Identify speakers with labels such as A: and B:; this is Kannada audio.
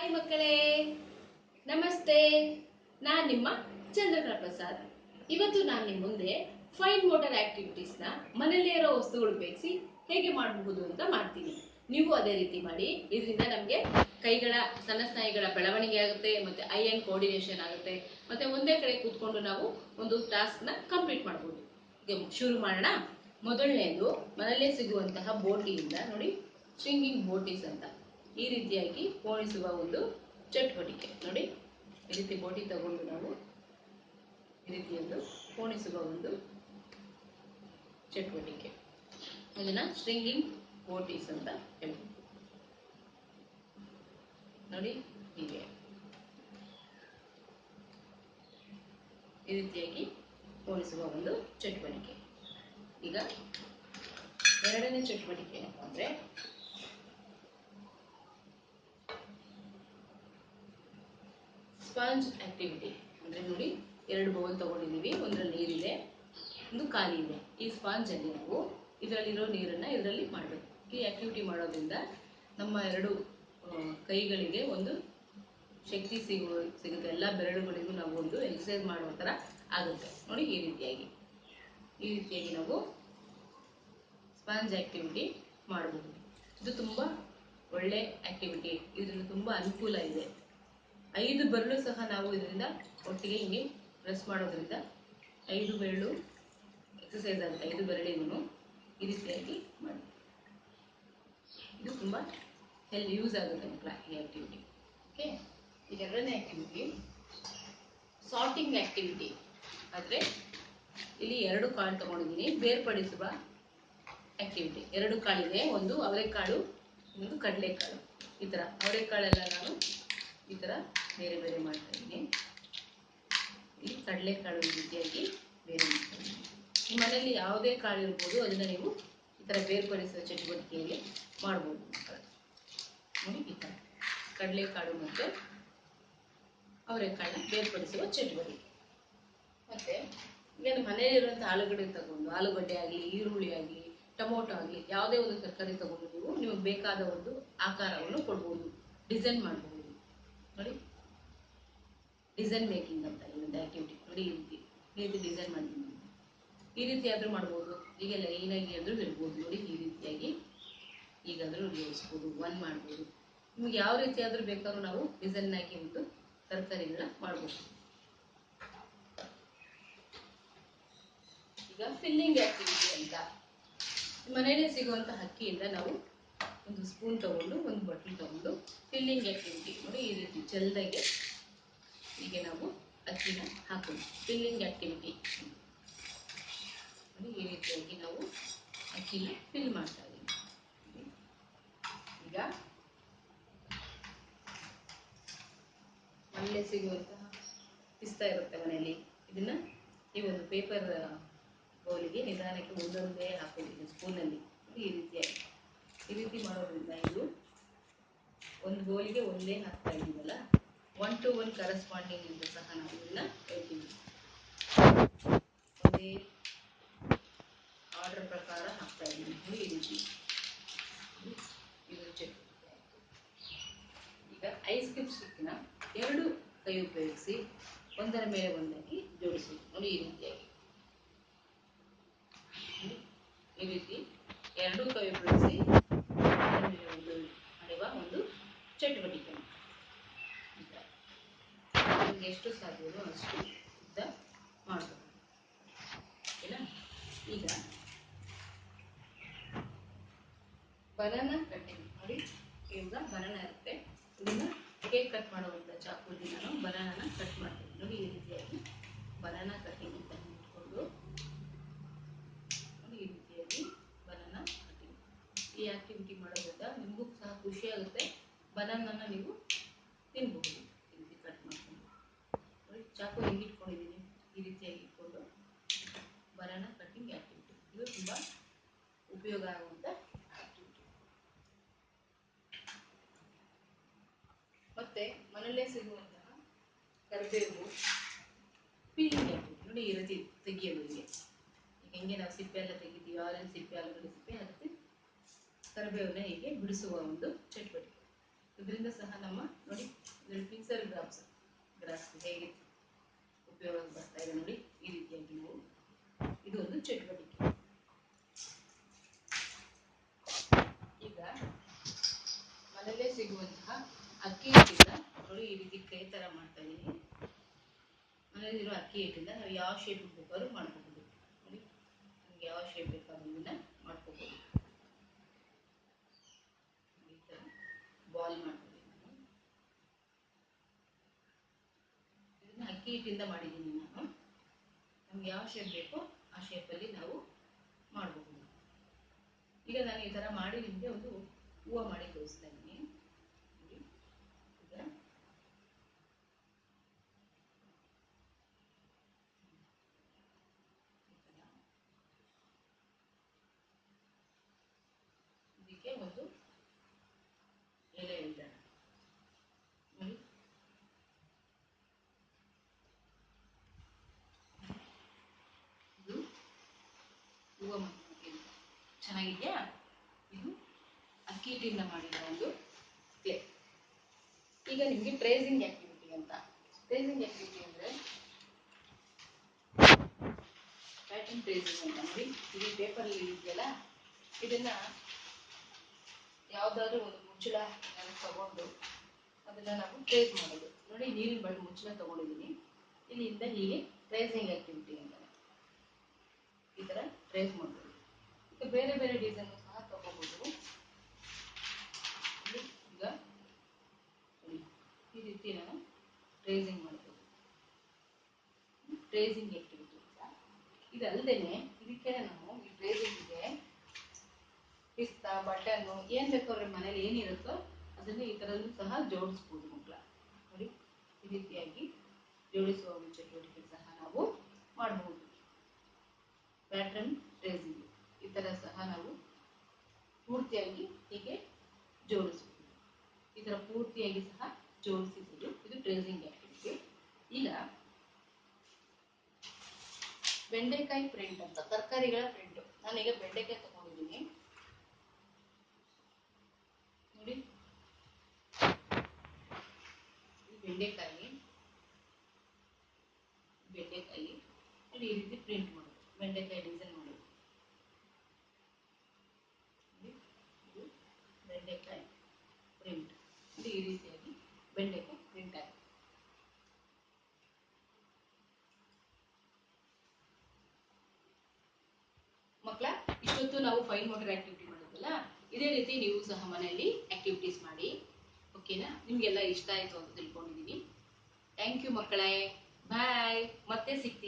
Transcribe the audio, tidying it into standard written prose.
A: ಹಾಯ್ ಮಕ್ಕಳೇ, ನಮಸ್ತೆ. ನಾನು ನಿಮ್ಮ ಚಂದ್ರಕಲಾ ಪ್ರಸಾದ್. ಇವತ್ತು ನಾನು ನಿಮ್ಮ ಮುಂದೆ ಫೈನ್ ಮೋಟರ್ ಆಕ್ಟಿವಿಟೀಸ್ನ ಮನೆಯಲ್ಲೇ ಇರೋ ವಸ್ತುಗಳು ಉಪಯೋಗಿಸಿ ಹೇಗೆ ಮಾಡಬಹುದು ಅಂತ ಮಾಡ್ತೀನಿ. ನೀವು ಅದೇ ರೀತಿ ಮಾಡಿ. ಇದರಿಂದ ನಮಗೆ ಕೈಗಳ ಸಣ್ಣ ಸ್ನಾಯುಗಳ ಬೆಳವಣಿಗೆ ಆಗುತ್ತೆ, ಮತ್ತೆ ಐ ಅಂಡ್ ಕೋಆರ್ಡಿನೇಷನ್ ಆಗುತ್ತೆ, ಮತ್ತೆ ಒಂದೇ ಕಡೆ ಕೂತ್ಕೊಂಡು ನಾವು ಒಂದು ಟಾಸ್ಕ್ನ ಕಂಪ್ಲೀಟ್ ಮಾಡ್ಬೋದು. ಈಗ ಶುರು ಮಾಡೋಣ. ಮೊದಲನೇದು ಮನೆಯಲ್ಲೇ ಸಿಗುವಂತಹ ಬೋಟಿಯಿಂದ ನೋಡಿ, ಸ್ಟ್ರಿಂಗಿಂಗ್ ಬೋಟೀಸ್ ಅಂತ ಈ ರೀತಿಯಾಗಿ ಪೋಣಿಸುವ ಒಂದು ಚಟುವಟಿಕೆ ನೋಡಿ. ಈ ರೀತಿ ಬೋಟಿ ತಗೊಂಡು ನಾವು ಈ ರೀತಿಯೊಂದು ಪೋಣಿಸುವ ಒಂದು ಚಟುವಟಿಕೆ, ಅದನ್ನ ಸ್ಟ್ರಿಂಗಿಂಗ್ ಬೋಟೀಸ್ ಅಂತ ಹೇಳ್ಬೋದು ನೋಡಿ. ಹೀಗೆ ಈ ರೀತಿಯಾಗಿ ಪೋಣಿಸುವ ಒಂದು ಚಟುವಟಿಕೆ. ಈಗ ಎರಡನೇ ಚಟುವಟಿಕೆ ಏನಪ್ಪ ಅಂದ್ರೆ ಸ್ಪಾಂಜ್ ಆಕ್ಟಿವಿಟಿ. ಅಂದ್ರೆ ನೋಡಿ, ಎರಡು ಬೌಲ್ ತಗೊಂಡಿದ್ದೀವಿ, ಒಂದರಲ್ಲಿ ನೀರಿದೆ, ಒಂದು ಖಾಲಿ ಇದೆ. ಈ ಸ್ಪಾಂಜ್ ಅಲ್ಲಿ ನಾವು ಇದರಲ್ಲಿರೋ ನೀರನ್ನ ಇದರಲ್ಲಿ ಮಾಡಬೇಕು. ಈ ಆಕ್ಟಿವಿಟಿ ಮಾಡೋದ್ರಿಂದ ನಮ್ಮ ಎರಡು ಕೈಗಳಿಗೆ ಒಂದು ಶಕ್ತಿ ಸಿಗುತ್ತೆ. ಎಲ್ಲ ಬೆರಳುಗಳಿಗೂ ನಾವು ಒಂದು ಎಕ್ಸರ್ಸೈಸ್ ಮಾಡುವ ಥರ ಆಗುತ್ತೆ ನೋಡಿ. ಈ ರೀತಿಯಾಗಿ ನಾವು ಸ್ಪಾಂಜ್ ಆಕ್ಟಿವಿಟಿ ಮಾಡಬಹುದು. ಇದು ತುಂಬಾ ಒಳ್ಳೆ ಆಕ್ಟಿವಿಟಿ. ಇದರಿಂದ ತುಂಬಾ ಅನುಕೂಲ ಇದೆ. 5 ಬೆರಳು ಸಹ ನಾವು ಇದರಿಂದ ಒಟ್ಟಿಗೆ ಹಿಂಗೆ ಪ್ರೆಸ್ ಮಾಡೋದ್ರಿಂದ 5 ಬೆರಳು ಎಕ್ಸಸೈಸ್ ಆಗುತ್ತೆ. 5 ಬೆರಳಿಗೂ ಈ ರೀತಿಯಾಗಿ ಮಾಡಿ. ಇದು ತುಂಬ ಯೂಸ್ ಆಗುತ್ತೆ ಮಕ್ಕಳ ಈ ಆಕ್ಟಿವಿಟಿ. ಓಕೆ, ಈಗ ಎರಡನೇ ಆಕ್ಟಿವಿಟಿ ಸಾರ್ಟಿಂಗ್ ಆಕ್ಟಿವಿಟಿ. ಆದರೆ ಇಲ್ಲಿ 2 ಕಾಳು ತಗೊಂಡಿದ್ದೀನಿ, ಬೇರ್ಪಡಿಸುವ ಆಕ್ಟಿವಿಟಿ. 2 ಕಾಳಿದೆ, ಒಂದು ಅವರೆಕಾಳು, ಒಂದು ಕಡಲೆಕಾಳು. ಈ ಥರ ಅವರೆಕಾಳೆಲ್ಲ ನಾನು ಈ ಥರ ಬೇರೆ ಬೇರೆ ಮಾಡ್ತಾ ಇದ್ದೀನಿ. ಈ ಕಡಲೆಕಾಳು ಈ ರೀತಿಯಾಗಿ ಬೇರೆ ಮಾಡ್ತಾ ಇದ್ದೀನಿ. ನಿಮ್ಮ ಮನೆಯಲ್ಲಿ ಯಾವುದೇ ಕಾಳು ಇರ್ಬೋದು, ಅದನ್ನು ನೀವು ಈ ಥರ ಬೇರ್ಪಡಿಸುವ ಚಟುವಟಿಕೆಯಲ್ಲಿ ಮಾಡ್ಬೋದು ನೋಡಿ. ಈ ಥರ ಕಡಲೆಕಾಳು ಮತ್ತು ಅವರೆಕಾಳನ್ನ ಬೇರ್ಪಡಿಸುವ ಚಟುವಟಿಕೆ. ಮತ್ತು ಈಗ ನಮ್ಮ ಮನೆಯಲ್ಲಿರುವಂಥ ಆಲೂಗಡ್ಡೆ ಆಗಲಿ, ಈರುಳ್ಳಿ ಆಗಲಿ, ಟೊಮೊಟೊ ಆಗಲಿ, ಯಾವುದೇ ಒಂದು ತರಕಾರಿ ತಗೊಂಡು ನೀವು ನಿಮಗೆ ಬೇಕಾದ ಒಂದು ಆಕಾರವನ್ನು ಕೊಡ್ಬೋದು, ಡಿಸೈನ್ ಮಾಡ್ಬೋದು ನೋಡಿ. ಡಿಸೈನ್ ಮೇಕಿಂಗ್ ಅಂತ ಇನ್ನೊಂದು ಆಕ್ಟಿವಿಟಿ ನೋಡಿ. ಈ ರೀತಿ ಡಿಸೈನ್ ಮಾಡ್ತೀನಿ. ಈ ರೀತಿ ಆದರೂ ಮಾಡ್ಬೋದು. ಈಗ ಲೈನಾಗಿ ಆದರೂ ಇರ್ಬೋದು ನೋಡಿ. ಈ ರೀತಿಯಾಗಿ ಈಗಾದರೂ ಜೋಡಿಸ್ಬೋದು, ಒನ್ ಮಾಡ್ಬೋದು. ನಿಮ್ಗೆ ಯಾವ ರೀತಿ ಆದರೂ ಬೇಕಾದ್ರೂ ನಾವು ಡಿಸೈನ್ ಆಗಿ ಒಂದು ತರಕಾರಿಗಳನ್ನ ಮಾಡ್ಬೋದು. ಈಗ ಫಿಲ್ಲಿಂಗ್ ಆಕ್ಟಿವಿಟಿ ಅಂತ, ಮನೆಯಲ್ಲೇ ಸಿಗುವಂಥ ಅಕ್ಕಿಯಿಂದ ನಾವು ಒಂದು ಸ್ಪೂನ್ ತಗೊಂಡು ಒಂದು ಬಟ್ಲು ತಗೊಂಡು ಫಿಲ್ಲಿಂಗ್ ಆಕ್ಟಿವಿಟಿ ನೋಡಿ. ಈ ರೀತಿ ಜಲ್ದಾಗೆ ಹೀಗೆ ನಾವು ಅಕ್ಕಿನ ಹಾಕೋದು ಫಿಲ್ಲಿಂಗ್ ಆಕ್ಟಿವಿಟಿ ನೋಡಿ. ಈ ರೀತಿಯಾಗಿ ನಾವು ಅಕ್ಕಿನ ಫಿಲ್ ಮಾಡ್ತಾ ಇದ್ದೀವಿ. ಈಗ ಮನೆಯಲ್ಲೇ ಸಿಗುವಂತಹ ಪಿಸ್ತಾ ಇರುತ್ತೆ ಮನೆಯಲ್ಲಿ, ಇದನ್ನ ಈ ಒಂದು ಪೇಪರ್ ಬೌಲಿಗೆ ನಿಧಾನಕ್ಕೆ ಒಂದೊಂದೇ ಹಾಕೋದು ಸ್ಪೂನಲ್ಲಿ. ಈ ರೀತಿ ಮಾಡೋದ್ರಿಂದ ಇದು ಒಂದು ಬೌಲಿಗೆ ಒಂದೇ ಹಾಕ್ತಾ ಇದ್ದೀವಲ್ಲ, 1 to 1 ಕರೆಸ್ಪಾಂಡಿಂಗ್ ಅಂತ ಸಹ ನಾವು ಇದನ್ನ ಹೇಳ್ತೀವಿ. ಒಂದೇ ಆರ್ಡರ್ ಪ್ರಕಾರ ಹಾಕ್ತಾ ಇದ್ದೀವಿ ನೋಡಿ. ಈ ರೀತಿ ಇದು ಚೆಕ್. ಈಗ ಐಸ್ ಕ್ಯೂಬ್ ಸ್ಟಿಕ್ನ 2 ಕೈ ಉಪಯೋಗಿಸಿ ಒಂದರ ಮೇಲೆ ಒಂದಾಗಿ ಜೋಡಿಸೋದು ನೋಡಿ. ಈ ರೀತಿ 2 ಕೈ ಉಪಯೋಗಿಸಿ ಒಂದರ ಮೇಲೆ ಒಂದು ಮಾಡುವ ಒಂದು ಚಟುವಟಿಕೆ. ನಿಮ್ಗೆ ಎಷ್ಟು ಸಾಧ್ಯವೋ ಅಷ್ಟು ಉದ್ದ ಮಾಡಬೇಕು. ಓಕೆನಾ? ಈಗ ಬನಾನಾ ಕಟ್ಟಿಂಗ್ ನೋಡಿ. ಈಗ ಬನಾನಾ ಇರುತ್ತೆ, ಇದನ್ನ ಕೇಕ್ ಕಟ್ ಮಾಡುವಂಥ ಚಾಕುಲಿ ನಾನು ಬನಾನಾನ ಕಟ್ ಮಾಡ್ತೀನಿ ನೋಡಿ. ಈ ರೀತಿಯಾಗಿ ಬನಾನಾ ಕಟ್ಟಿಂಗ್ ಅಂತ ಇಟ್ಕೊಂಡು ನೋಡಿ. ಈ ರೀತಿಯಾಗಿ ಬನಾನಾ ಕಟ್ಟಿಂಗ್. ಈ ಆಕ್ಟಿವಿಟಿ ಮಾಡೋದ್ರಿಂದ ನಿಮಗೂ ಸಹ ಖುಷಿ ಆಗುತ್ತೆ. ಬನಾನಾನ ನೀವು ತಿನ್ಬಹುದು. ಈ ರೀತಿ ಕಟ್ ಮಾಡ್ಕೊಂಡು ನೋಡಿ. ಚಾಕು ಹೆಂಗೆ ಇಟ್ಕೊಂಡಿದ್ದೀನಿ, ಈ ರೀತಿಯಾಗಿ ಇಟ್ಕೊಂಡು ಬನಾನಾ ಕಟ್ಟಿಂಗ್ ಆಕ್ಟಿವಿಟಿ. ಇದು ತುಂಬ ಉಪಯೋಗ ಆಗುವಂಥ ಆಕ್ಟಿವಿಟಿ. ಮತ್ತೆ ಮನೆಯಲ್ಲೇ ಸಿಗುವಂತಹ ಕರಿಬೇವು ಪೀಲಿಂಗ್ ಆಕ್ಟಿವಿಟಿ ನೋಡಿ. ಈ ರೀತಿ ತೆಗಿಯೋದು. ಈಗ ಹೆಂಗೆ ನಾವು ಸಿಪ್ಪೆ ಎಲ್ಲ ತೆಗಿತೀವಿ, ಆರೆಂಜ್ ಸಿಪ್ಪೆ, ಆಲೂಗಡ್ಡೆ ಸಿಪ್ಪೆ, ಅದಕ್ಕೆ ಕರಿಬೇವನ್ನ ಹೀಗೆ ಬಿಡಿಸುವ ಒಂದು ಚಟುವಟಿಕೆ. ಇದರಿಂದ ಸಹ ನಮ್ಮ ನೋಡಿ ಪಿನ್ಸರ್ ಗ್ರಾಸ್ ಹೇಗೆ ಉಪಯೋಗ ಬರ್ತಾ ಇದೆ ನೋಡಿ. ಈ ರೀತಿಯಾಗಿ ನಾವು ಇದು ಒಂದು ಚಟುವಟಿಕೆ. ಈಗ ಮನೆಯಲ್ಲೇ ಸಿಗುವಂತಹ ಅಕ್ಕಿ ಹಿಟ್ಟಿಂದ ನೋಡಿ ಈ ರೀತಿ ಕೈ ತರ ಮಾಡ್ತಾ ಇದ್ದೀನಿ. ಮನೆಯಲ್ಲಿರೋ ಅಕ್ಕಿ ಹಿಟ್ಟಿಂದ ನಾವು ಯಾವ ಶೇಪ್ ಬೇಕಾದ್ರೂ ಮಾಡ್ಕೋಬಹುದು ನೋಡಿ. ನಮ್ಗೆ ಯಾವ ಶೇಪ್ ಬೇಕಾದ್ರೂ ಇದನ್ನ ಮಾಡ್ಕೋಬಹುದು. ಈ ತರ ಬಾಲ್ ಮಾಡ್ಕೋತೀನಿ ನಾನು. ಇದನ್ನ ಅಕ್ಕಿ ಹಿಟ್ಟಿಂದ ಮಾಡಿದ್ದೀನಿ ನಾನು. ನಮ್ಗೆ ಯಾವ ಶೇಪ್ ಬೇಕೋ ಆ ಶೇಪಲ್ಲಿ ನಾವು ಮಾಡಬಹುದು. ಈಗ ನಾನು ಈ ತರ ಮಾಡಿ ನಿಮಗೆ ಒಂದು ಹೂವು ಮಾಡಿ ತೋರಿಸ್ತಾ ಇದ್ದೀನಿ. ಈಗ ಇದಕ್ಕೆ ಒಂದು ಎಲೆ ಇಡೋಣ ನೋಡಿ. ಇದು ಹೂವು ಮಾಡ್ತೀನಿ. ಚೆನ್ನಾಗಿದೆಯಾ? ಇದು ಅಕ್ಕಿ ಹಿಟ್ಟಿಂದ ಮಾಡಿದ ಒಂದು ಕ್ಲೇ. ಈಗ ನಿಮಗೆ ಟ್ರೇಸಿಂಗ್ ಆಕ್ಟಿವಿಟಿ ಅಂತ. ಟ್ರೇಸಿಂಗ್ ಆಕ್ಟಿವಿಟಿ ಅಂದ್ರೆ ಪ್ಯಾಟರ್ನ್ ಟ್ರೇಸಿಂಗ್ ಅಂತ ನೋಡಿ. ಇದು ಪೇಪರ್ ಅಲ್ಲಿ ಇದೆಯಲ್ಲ, ಇದನ್ನ ಯಾವ್ದಾದ್ರು ಒಂದು ಮುಚ್ಚಳ ತಗೊಂಡು ಅದನ್ನ ನಾವು ಟ್ರೇಸ್ ಮಾಡೋದು ನೋಡಿ. ನೀರಿನ ಬಳಿ ಮುಚ್ಚಳ ತಗೊಂಡಿದ್ದೀನಿ. ಇಲ್ಲಿಂದ ಹೀಗೆ ಟ್ರೇಸಿಂಗ್ ಆಕ್ಟಿವಿಟಿ ಅಂತ ಈ ತರ ಟ್ರೇಸ್ ಮಾಡ್ಬೋದು. ಈಗ ಬೇರೆ ಬೇರೆ ಡಿಸೈನ್ ಸಹ ತಗೋಬಹುದು. ಈಗ ಈ ರೀತಿ ನಾನು ಟ್ರೇಸಿಂಗ್ ಮಾಡ್ಬೋದು. ಟ್ರೇಸಿಂಗ್ ಆಕ್ಟಿವಿಟಿ ಅಂತ. ಇದಲ್ಲದೇನೆ ಇದಕ್ಕೆ ನಾವು ಈ ಟ್ರೇಸಿಂಗ್ಗೆ ಪಿಸ್ತಾ ಬಟನ್ನು ಏನ್ ಬೇಕಾದ್ರೆ ಮನೇಲಿ ಏನಿರುತ್ತೋ ಅದನ್ನ ಈ ತರದ್ದು ಸಹ ಜೋಡಿಸ್ಬೋದು ಮಕ್ಕಳ ನೋಡಿ. ಈ ರೀತಿಯಾಗಿ ಜೋಡಿಸುವ ಒಂದು ಚಟುವಟಿಕೆ ಸಹ ನಾವು ಮಾಡಬಹುದು. ಪ್ಯಾಟರ್ನ್ ಟ್ರೇಸಿಂಗ್ ಈ ತರ ಸಹ ನಾವು ಪೂರ್ತಿಯಾಗಿ ಹೀಗೆ ಜೋಡಿಸಬಹುದು. ಈ ತರ ಪೂರ್ತಿಯಾಗಿ ಸಹ ಜೋಡಿಸಬಹುದು. ಇದು ಟ್ರೇಸಿಂಗ್ ಆಕ್ಟಿವಿಟಿ. ಈಗ ಬೆಂಡೆಕಾಯಿ ಪ್ರಿಂಟ್ ಅಂತ, ತರಕಾರಿಗಳ ಪ್ರಿಂಟ್. ನಾನೀಗ ಬೆಂಡೆಕಾಯಿ ತಗೊಂಡಿದ್ದೀನಿ ನೋಡಿ. ಈ ಬೆಂಡೆಕಾಯಿ ನೋಡಿ ಈ ರೀತಿ ಪ್ರಿಂಟ್ ಮಾಡೋದು. ಬೆಂಡೆಕಾಯಿ ಡಿಸೈನ್ ಮಾಡೋದು. ಇದು ಬೆಂಡೆಕಾಯಿ ಪ್ರಿಂಟ್. ಇದು ಈ ರೀತಿಯಾಗಿ ಬೆಂಡೆಕಾಯಿ ಪ್ರಿಂಟ್ ಆಗಿದೆ. ಮಕ್ಕಳ, ಇಷ್ಟೊತ್ತು ನಾವು ಫೈನ್ ಮೋಟರ್ ಆಕ್ಟಿವಿಟಿ ಮಾಡಿದ್ವಲ್ಲ, ಇದೇ ರೀತಿ ನೀವು ಸಹ ಮನೆಯಲ್ಲಿ ಆಕ್ಟಿವಿಟೀಸ್ ಮಾಡಿ. ಓಕೆನಾ? ನಿಮ್ಗೆಲ್ಲ ಇಷ್ಟ ಆಯ್ತು ಅಂತ ತಿಳ್ಕೊಂಡಿದ್ದೀನಿ. ಥ್ಯಾಂಕ್ ಯು ಮಕ್ಕಳೇ. ಬಾಯ್. ಮತ್ತೆ ಸಿಗ್ತೀನಿ.